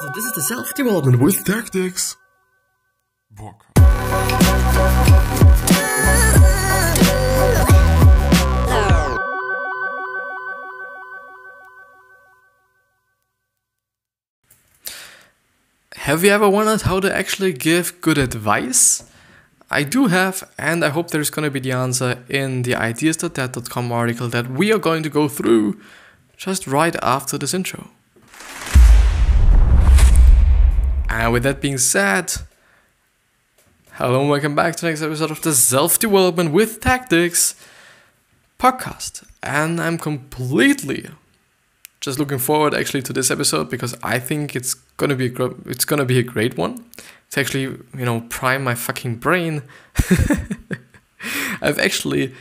So this is the self-development with tactics. Book. Have you ever wondered how to actually give good advice? I do have, and I hope there's going to be the answer in the ideas.that.com article that we are going to go through just right after this intro. And with that being said, hello and welcome back to the next episode of the Self-Development with Tactics podcast. And I'm completely just looking forward actually to this episode because I think it's gonna be a great one. It's actually, prime my fucking brain. I've actually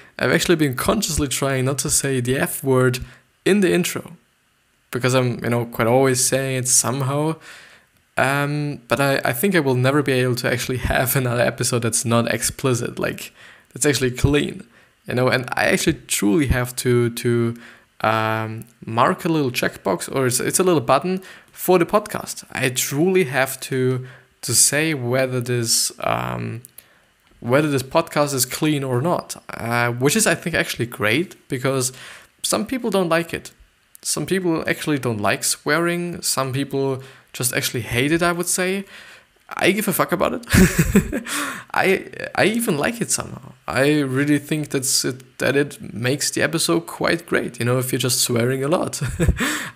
been consciously trying not to say the F word in the intro because I'm quite always saying it somehow. But I think I will never be able to actually have another episode that's not explicit, like that's actually clean, and I actually truly have to mark a little checkbox, or it's a little button for the podcast. I truly have to say whether this podcast is clean or not, which is I think actually great because some people don't like it. Some people actually don't like swearing. Some people just actually hate it, I would say. I give a fuck about it. I even like it somehow. I really think that it makes the episode quite great, if you're just swearing a lot.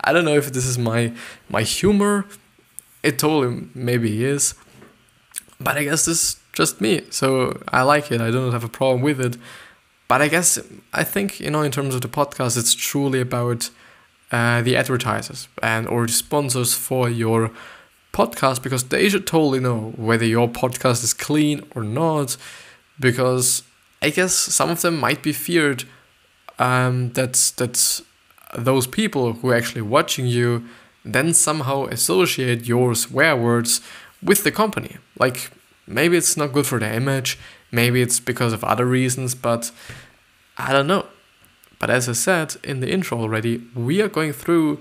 I don't know if this is my humor. It totally maybe is. But I guess this is just me. So I like it. I don't have a problem with it. But I think, in terms of the podcast, it's truly about the advertisers or the sponsors for your podcast, because they should totally know whether your podcast is clean or not, because I guess some of them might be feared that those people who are actually watching you then somehow associate your swear words with the company. Like, maybe it's not good for their image, maybe it's because of other reasons, but I don't know. But as I said in the intro already, we are going through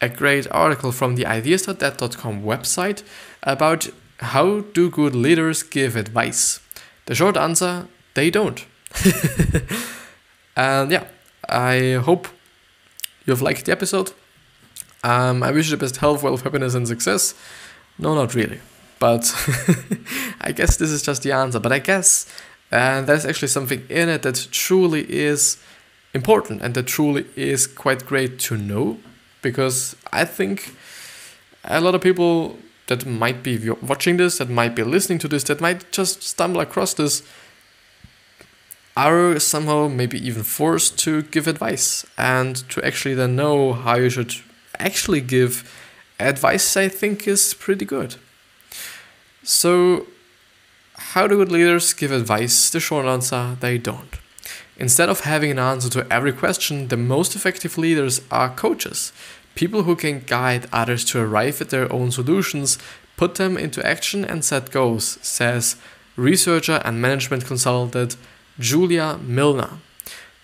a great article from the ideas.that.com website about how do good leaders give advice. The short answer, they don't. And yeah, I hope you've liked the episode. I wish you the best health, wealth, happiness and success. No, not really. But I guess this is just the answer. But I guess there's actually something in it that truly is important and that truly is quite great to know, because I think a lot of people that might be watching this, that might be listening to this, that might just stumble across this, are somehow maybe even forced to give advice and to actually then know how you should actually give advice. I think is pretty good. So how do good leaders give advice? The short answer, they don't. Instead of having an answer to every question, the most effective leaders are coaches, people who can guide others to arrive at their own solutions, put them into action and set goals, says researcher and management consultant Julia Milner.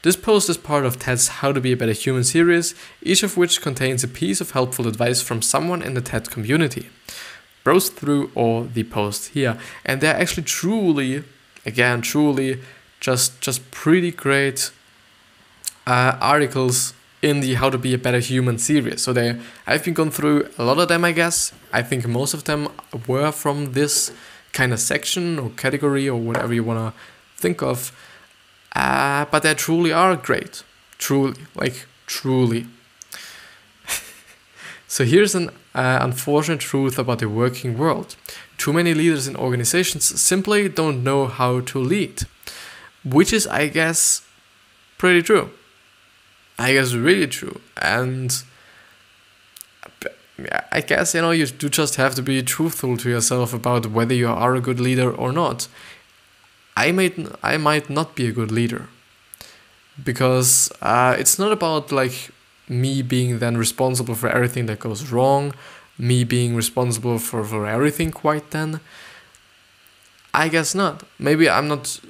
This post is part of TED's How to Be a Better Human series, each of which contains a piece of helpful advice from someone in the TED community. Browse through all the posts here, and they're actually truly just pretty great articles in the How to Be a Better Human series. So I've been gone through a lot of them, I guess. I think most of them were from this kind of section or category or whatever you want to think of. But they truly are great. Truly. So here's an unfortunate truth about the working world. Too many leaders in organizations simply don't know how to lead. Which is, I guess, pretty true. I guess really true. And I guess, you do just have to be truthful to yourself about whether you are a good leader or not. I might not be a good leader. Because it's not about like me being then responsible for everything that goes wrong, me being responsible for everything quite then. I guess not. Maybe I'm not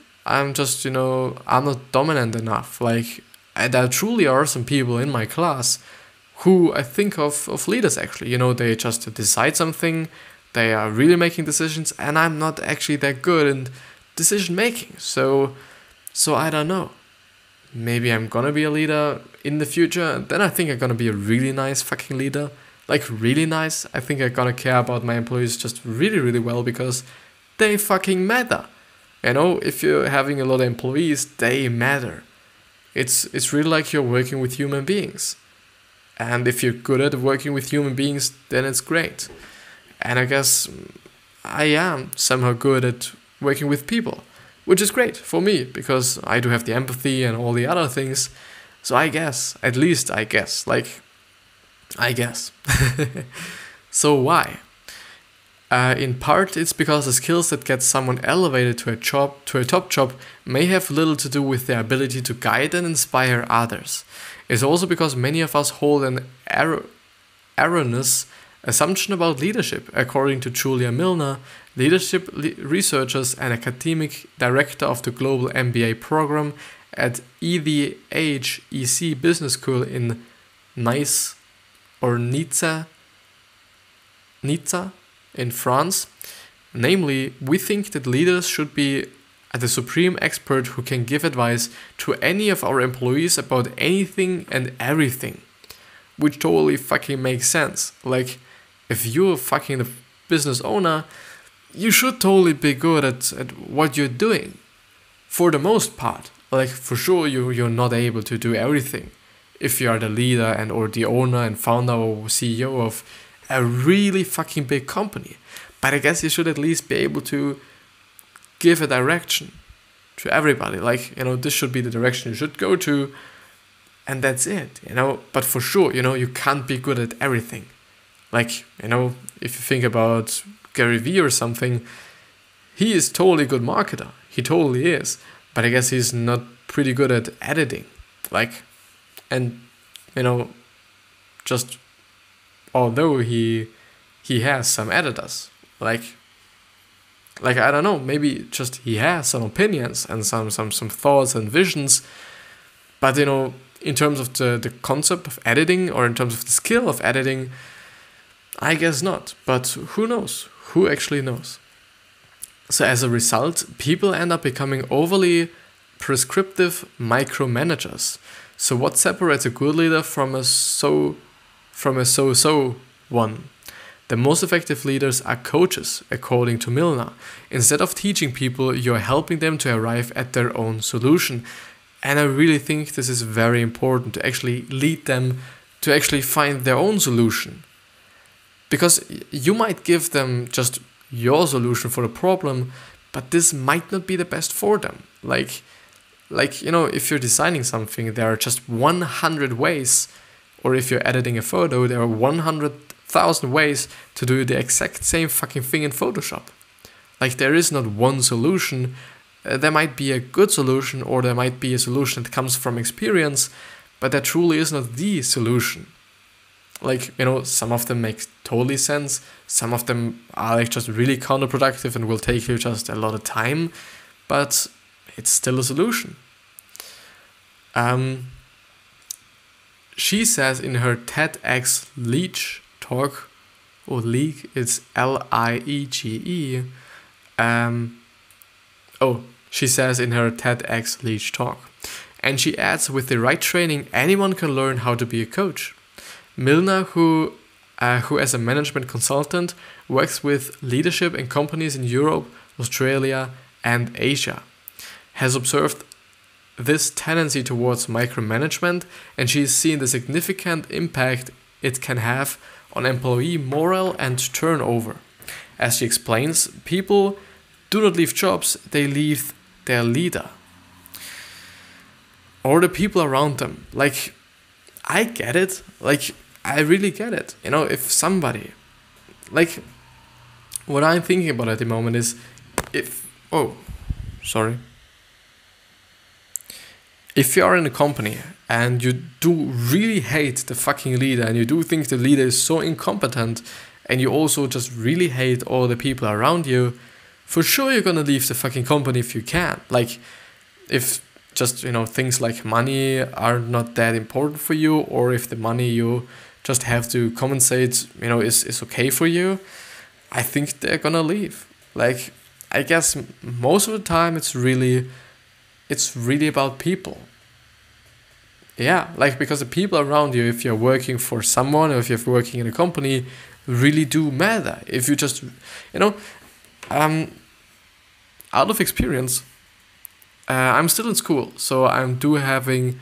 dominant enough. Like, there truly are some people in my class who I think of leaders actually. You know, they just decide something, they are really making decisions, and I'm not actually that good in decision making. So I don't know. Maybe I'm gonna be a leader in the future, and then I think I'm gonna be a really nice fucking leader. Like, really nice. I think I'm gonna care about my employees just really, really well, because they fucking matter. You know, if you're having a lot of employees, they matter. It's really like you're working with human beings. And if you're good at working with human beings, then it's great. And I guess I am somehow good at working with people, which is great for me, because I do have the empathy and all the other things. So I guess, at least I guess. So why? In part, it's because the skills that get someone elevated to a top job may have little to do with their ability to guide and inspire others. It's also because many of us hold an erroneous assumption about leadership. According to Julia Milner, leadership researchers and academic director of the global MBA program at ETH Business School in Nice or Nizza in France. Namely, we think that leaders should be the supreme expert who can give advice to any of our employees about anything and everything. Which totally fucking makes sense. Like, if you're fucking the business owner, you should totally be good at what you're doing. For the most part. Like, for sure you're not able to do everything. If you are the leader and or the owner and founder or CEO of a really fucking big company. But I guess you should at least be able to give a direction to everybody. Like, you know, this should be the direction you should go to, and that's it, you know. But for sure, you know, you can't be good at everything. Like, you know, if you think about Gary Vee or something, he is totally good marketer. He totally is. But I guess he's not pretty good at editing. Like, and, you know, just although he has some editors, like I don't know, maybe just he has some opinions and some thoughts and visions, but you know, in terms of the concept of editing or in terms of the skill of editing, I guess not. But who knows? Who actually knows? So as a result, people end up becoming overly prescriptive micromanagers. So what separates a good leader from a so-so one? The most effective leaders are coaches, according to Milner. Instead of teaching people, you're helping them to arrive at their own solution. And I really think this is very important, to actually lead them to actually find their own solution. Because you might give them just your solution for the problem, but this might not be the best for them. Like, you know, if you're designing something, there are just 100 ways, or if you're editing a photo, there are 100,000 ways to do the exact same fucking thing in Photoshop. Like, there is not one solution. There might be a good solution, or there might be a solution that comes from experience, but that truly is not the solution. Like, you know, some of them make totally sense. Some of them are like just really counterproductive and will take you just a lot of time, but it's still a solution. She says in her TEDx Leech talk, or League, it's Liege. She says in her TEDx Leech talk. And she adds, with the right training, anyone can learn how to be a coach. Milner, who as a management consultant works with leadership in companies in Europe, Australia, and Asia, has observed this tendency towards micromanagement, and she has seen the significant impact it can have on employee morale and turnover. As she explains, people do not leave jobs, they leave their leader. Or the people around them. Like, I get it. Like, I really get it. You know, if somebody, like, what I'm thinking about at the moment is, if you are in a company and you do really hate the fucking leader, and you do think the leader is so incompetent, and you also just really hate all the people around you, for sure you're gonna leave the fucking company if you can. Like, if just, you know, things like money are not that important for you, or if the money you just have to compensate, is okay for you, I think they're gonna leave. Like, I guess most of the time it's really about people. Yeah, like, because the people around you, if you're working for someone or if you're working in a company, really do matter. If you just, out of experience, I'm still in school, so I'm having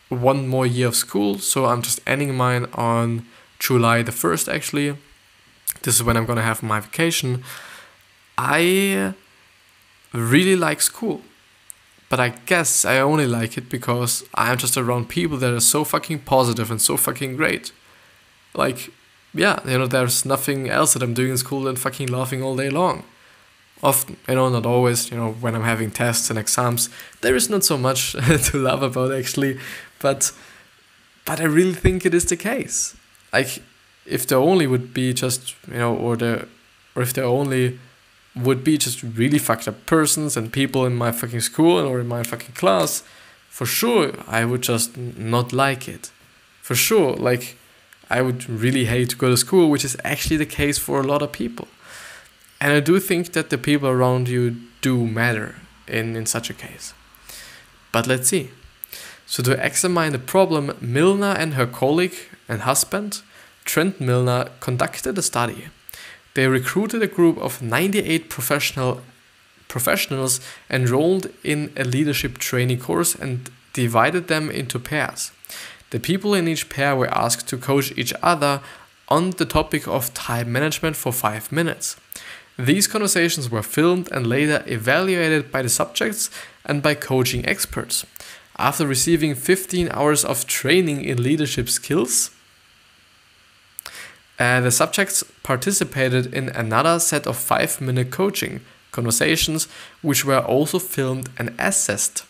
one more year of school, so I'm just ending mine on July the 1st, actually. This is when I'm gonna have my vacation. I really like school, but I guess I only like it because I'm just around people that are so fucking positive and so fucking great. Like, yeah, there's nothing else that I'm doing in school than fucking laughing all day long. Often, not always, when I'm having tests and exams, there is not so much to laugh about, actually, but I really think it is the case. Like, if there only would be just, or if there only would be just really fucked up persons and people in my fucking school or in my fucking class, for sure I would just not like it. For sure, like, I would really hate to go to school, which is actually the case for a lot of people. And I do think that the people around you do matter in such a case. But let's see. So to examine the problem, Milner and her colleague and husband, Trent Milner, conducted a study. They recruited a group of 98 professionals enrolled in a leadership training course and divided them into pairs. The people in each pair were asked to coach each other on the topic of time management for 5 minutes. These conversations were filmed and later evaluated by the subjects and by coaching experts. After receiving 15 hours of training in leadership skills, the subjects participated in another set of 5-minute coaching conversations, which were also filmed and assessed.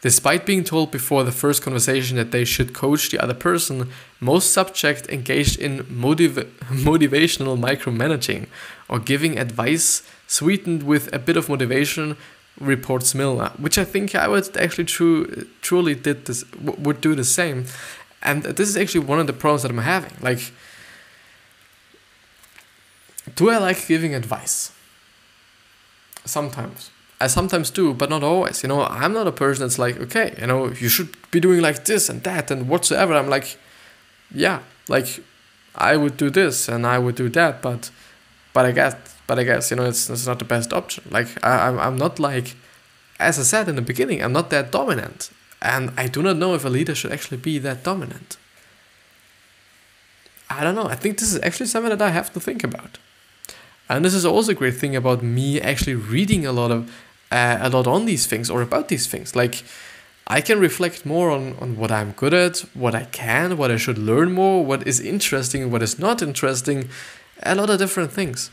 Despite being told before the first conversation that they should coach the other person, most subjects engaged in motivational micromanaging or giving advice sweetened with a bit of motivation, reports Milner, which I think I would actually truly would do the same. And this is actually one of the problems that I'm having. Like, do I like giving advice? Sometimes. I sometimes do, but not always. I'm not a person that's like, okay, you should be doing like this and that and whatsoever. I'm like, yeah, like, I would do this and I would do that, but I guess, it's not the best option. Like, I'm not like, as I said in the beginning, I'm not that dominant. And I do not know if a leader should actually be that dominant. I don't know. I think this is actually something that I have to think about. And this is also a great thing about me actually reading a lot on these things or about these things. Like, I can reflect more on what I'm good at, what I can, what I should learn more, what is interesting, what is not interesting, a lot of different things.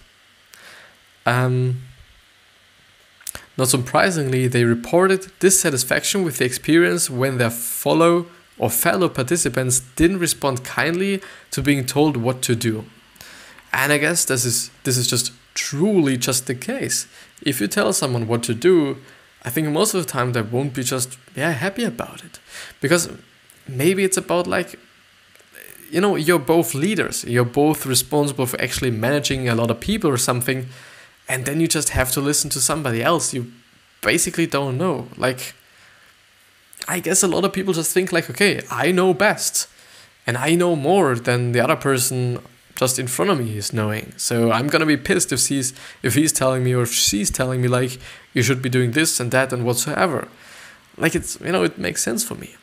Not surprisingly, they reported dissatisfaction with the experience when their fellow participants didn't respond kindly to being told what to do. And I guess this is just truly just the case. If you tell someone what to do, I think most of the time they won't be just happy about it. Because maybe it's about like, you're both leaders. You're both responsible for actually managing a lot of people or something. And then you just have to listen to somebody else you basically don't know. Like, I guess a lot of people just think like, okay, I know best. And I know more than the other person just in front of me is knowing. So I'm gonna be pissed if he's telling me or if she's telling me like, you should be doing this and that and whatsoever. Like, it's, it makes sense for me.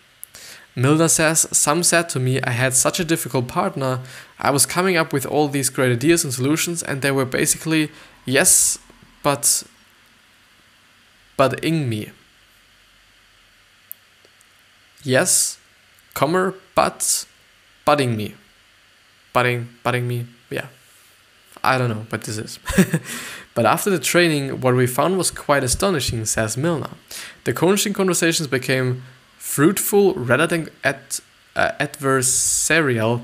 Milner says, some said to me, I had such a difficult partner. I was coming up with all these great ideas and solutions and they were basically, yes, but ing me. Yes, butting me. Butting me, yeah. I don't know what this is. But after the training, what we found was quite astonishing, says Milner. The coaching conversations became fruitful rather than adversarial.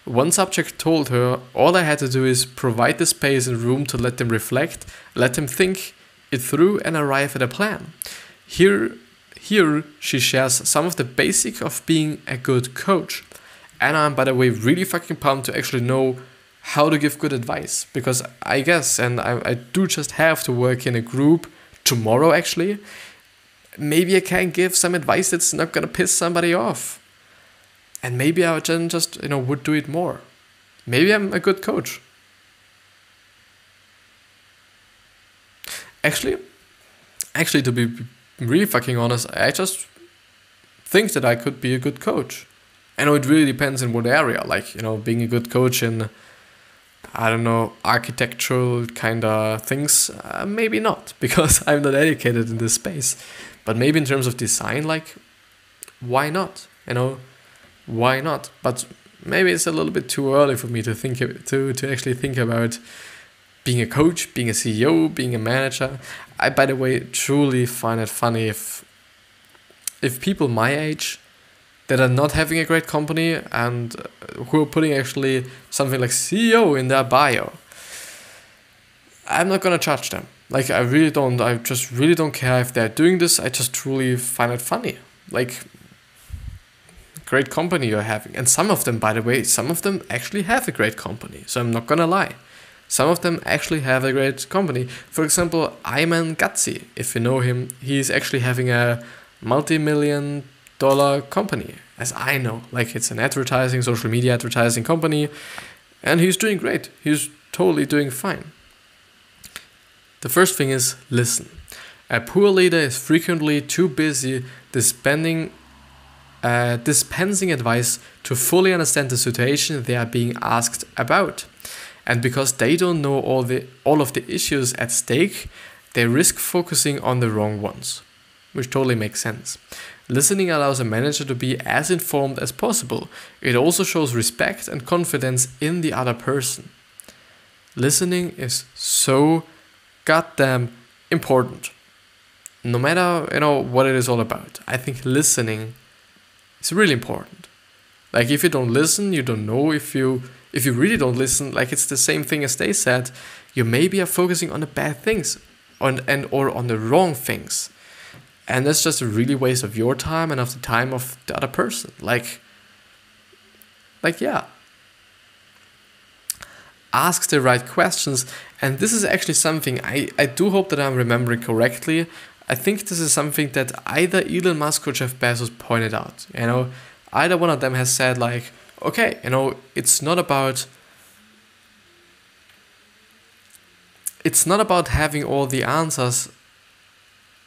One subject told her, all I had to do is provide the space and room to let them reflect, let them think it through and arrive at a plan. Here she shares some of the basics of being a good coach. And I'm, by the way, really fucking pumped to actually know how to give good advice. Because I guess, and I do just have to work in a group tomorrow actually, maybe I can give some advice that's not gonna piss somebody off. And maybe I just, would do it more. Maybe I'm a good coach. Actually, to be really fucking honest, I just think that I could be a good coach. I know it really depends in what area. Like, being a good coach in, I don't know, architectural kind of things, maybe not, because I'm not educated in this space. But maybe in terms of design, like, why not? Why not? But maybe it's a little bit too early for me to think to actually think about being a coach, being a CEO, being a manager. I, by the way, truly find it funny if people my age that are not having a great company and who are putting actually something like CEO in their bio, I'm not gonna judge them. Like, I just really don't care if they're doing this. I just truly find it funny. Like, great company you're having. And some of them, by the way, actually have a great company. So I'm not gonna lie. Some of them actually have a great company. For example, Ayman Gatsi, if you know him, he's actually having a multi-million-dollar company, as I know. Like, it's an advertising, social media advertising company, and he's doing great. He's totally doing fine. The first thing is listen. A poor leader is frequently too busy dispensing advice to fully understand the situation they are being asked about. And because they don't know all of the issues at stake, they risk focusing on the wrong ones, which totally makes sense. Listening allows a manager to be as informed as possible. It also shows respect and confidence in the other person. Listening is so goddamn important. No matter, what it is all about. I think listening is really important. Like, if you don't listen, you don't know. If you really don't listen, like, it's the same thing as they said, you maybe are focusing on the bad things or on the wrong things. And that's just a really waste of your time and of the time of the other person. Like, yeah. Ask the right questions. And this is actually something I do hope that I'm remembering correctly. I think this is something that either Elon Musk or Jeff Bezos pointed out. Either one of them has said, like, okay, it's not about having all the answers,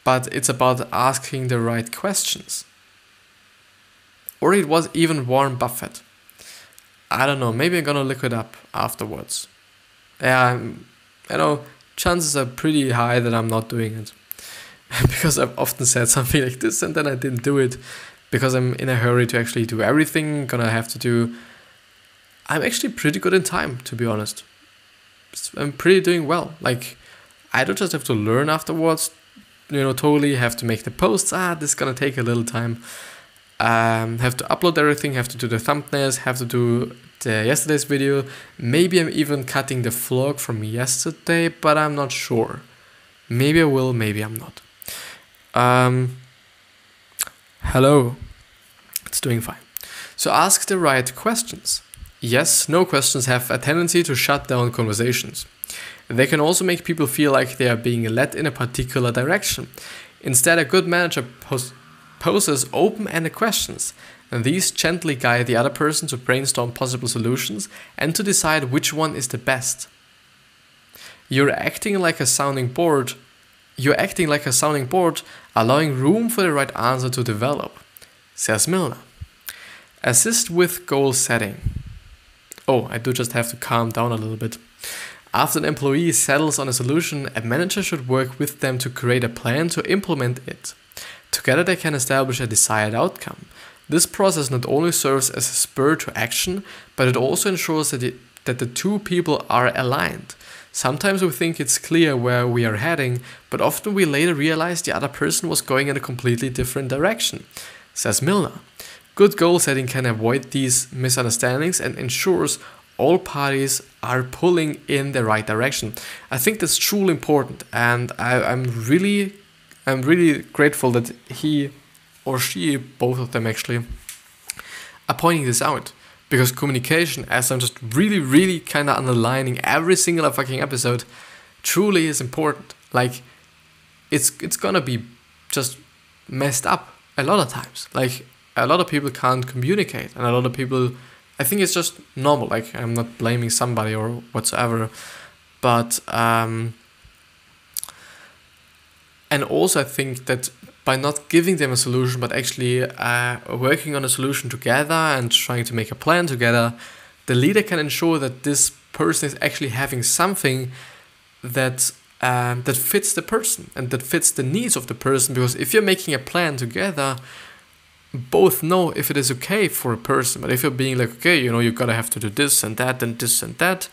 but it's about asking the right questions. Or it was even Warren Buffett. I don't know, maybe I'm gonna look it up afterwards. Yeah, chances are pretty high that I'm not doing it. Because I've often said something like this and then I didn't do it. Because I'm in a hurry to actually do everything I'm actually pretty good in time, to be honest. I'm pretty doing well. Like, I don't just have to learn afterwards, totally have to make the posts. This is gonna take a little time. Have to upload everything, have to do the thumbnails, have to do yesterday's video. Maybe I'm even cutting the vlog from yesterday, but I'm not sure. Maybe I will, maybe I'm not. Hello. It's doing fine. So ask the right questions. Yes, no questions have a tendency to shut down conversations. They can also make people feel like they are being led in a particular direction. Instead, a good manager poses open-ended questions, and these gently guide the other person to brainstorm possible solutions and to decide which one is the best. You're acting like a sounding board, allowing room for the right answer to develop, says Milner. Assist with goal setting. Oh, I do just have to calm down a little bit. After an employee settles on a solution, a manager should work with them to create a plan to implement it. Together they can establish a desired outcome. This process not only serves as a spur to action, but it also ensures that the two people are aligned. Sometimes we think it's clear where we are heading, but often we later realize the other person was going in a completely different direction, says Milner. Good goal setting can avoid these misunderstandings and ensures all parties are pulling in the right direction. I think that's truly important, and I'm really grateful that he or she, both of them actually, are pointing this out, Because communication, as I'm just really, really kind of underlining every single fucking episode, truly is important. Like, it's gonna be just messed up a lot of times. Like, a lot of people can't communicate, and a lot of people, I think it's just normal. Like, I'm not blaming somebody or whatsoever, but and also I think that by not giving them a solution, but actually working on a solution together and trying to make a plan together, the leader can ensure that this person is actually having something that that fits the person and that fits the needs of the person. Because if you're making a plan together, both know if it is okay for a person. But if you're being like, okay, you know, you gotta have to do this and that and this and that,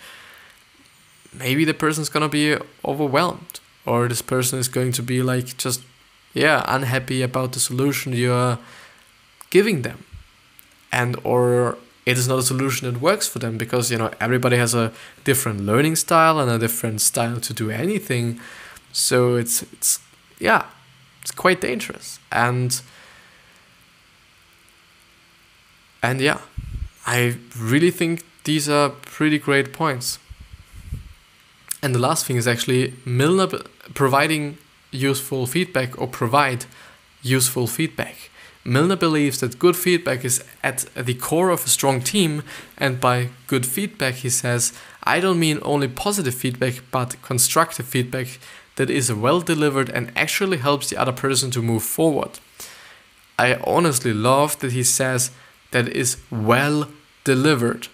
maybe the person's gonna be overwhelmed, or this person is going to be like just unhappy about the solution you're giving them, and or it is not a solution that works for them, because, you know, everybody has a different learning style and a different style to do anything. So it's quite dangerous. And yeah, I really think these are pretty great points. And the last thing is actually Milner providing useful feedback, or provide useful feedback. Milner believes that good feedback is at the core of a strong team, and by good feedback he says, I don't mean only positive feedback, but constructive feedback that is well delivered and actually helps the other person to move forward. I honestly love that he says that is well delivered,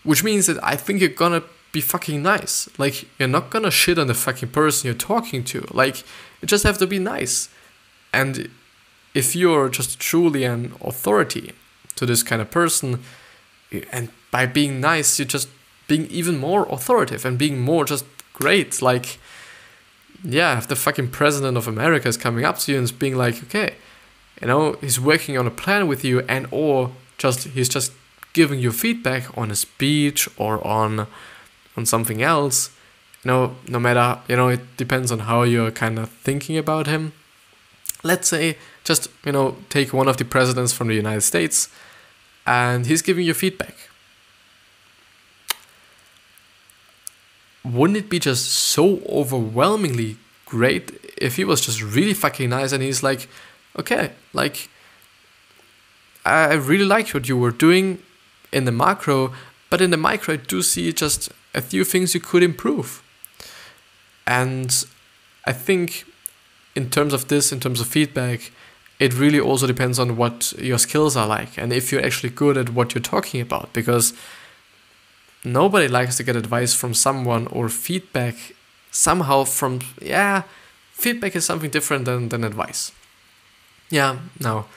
which means that I think you're gonna be fucking nice. Like, you're not gonna shit on the fucking person you're talking to. Like, you just have to be nice. And if you're just truly an authority to this kind of person, and by being nice, you're just being even more authoritative and being more just great. Like, yeah, if the fucking president of America is coming up to you and is being like, okay, you know, he's working on a plan with you, and or just he's just giving you feedback on a speech or on something else, you know, no matter, you know, it depends on how you're kind of thinking about him. Let's say, just, you know, take one of the presidents from the United States, and he's giving you feedback. Wouldn't it be just so overwhelmingly great if he was just really fucking nice and he's like, okay, like, I really liked what you were doing in the macro, but in the micro I do see just a few things you could improve. And I think in terms of feedback, it really also depends on what your skills are like, and if you're actually good at what you're talking about, because nobody likes to get advice from someone, or feedback somehow from, feedback is something different than advice. Yeah, no.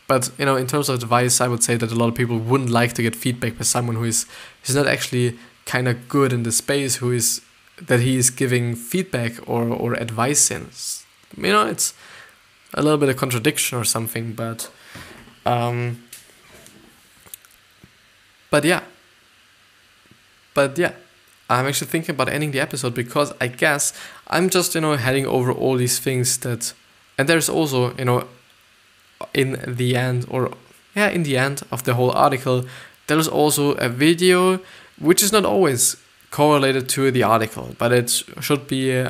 But, you know, in terms of advice, I would say that a lot of people wouldn't like to get feedback by someone who's not actually kind of good in the space, that he is giving feedback or advice in. You know, it's a little bit of contradiction or something, but yeah, I'm actually thinking about ending the episode, because I guess I'm just, you know, heading over all these things that, and there's also, you know, in the end of the whole article, there's also a video which is not always correlated to the article, but it should be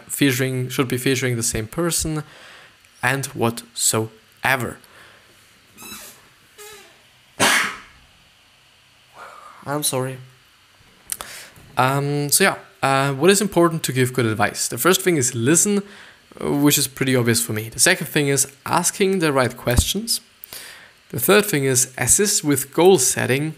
featuring the same person and whatsoever. I'm sorry. What is important to give good advice? The first thing is listen, which is pretty obvious for me. The second thing is asking the right questions. The third thing is assist with goal setting,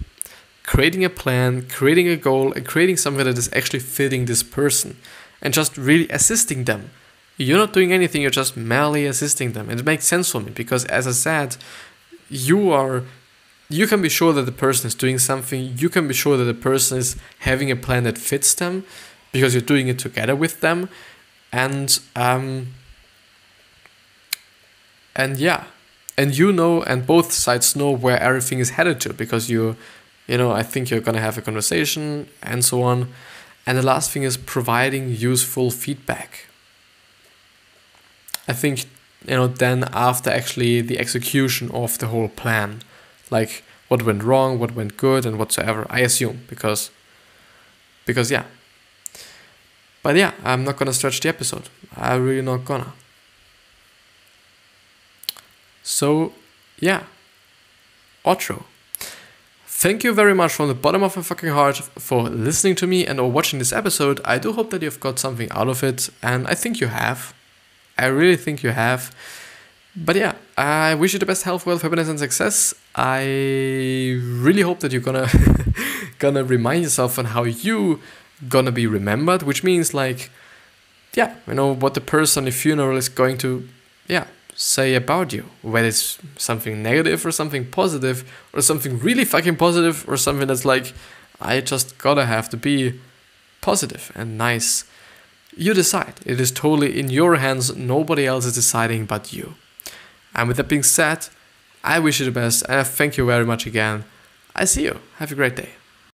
creating a plan, creating a goal, and creating something that is actually fitting this person, and just really assisting them. You're not doing anything, you're just merely assisting them. And it makes sense for me, because as I said, you can be sure that the person is doing something, you can be sure that the person is having a plan that fits them, because you're doing it together with them. And you know, and both sides know where everything is headed to, because I think you're gonna have a conversation and so on. And the last thing is providing useful feedback. I think, then after actually the execution of the whole plan, like what went wrong, what went good, and whatsoever. I assume, because yeah. But yeah, I'm not gonna stretch the episode. I'm really not gonna. So, yeah. Outro. Thank you very much from the bottom of my fucking heart for listening to me and or watching this episode. I do hope that you've got something out of it, and I think you have. I really think you have. But yeah, I wish you the best health, wealth, happiness, and success. I really hope that you're gonna remind yourself on how you gonna be remembered, which means like, yeah, you know, what the person at your funeral is going to, yeah, say about you, whether it's something negative or something positive or something really fucking positive or something that's like, I just gotta have to be positive and nice. You decide. It is totally in your hands. Nobody else is deciding but you. And with that being said, I wish you the best and thank you very much again. I see you. Have a great day.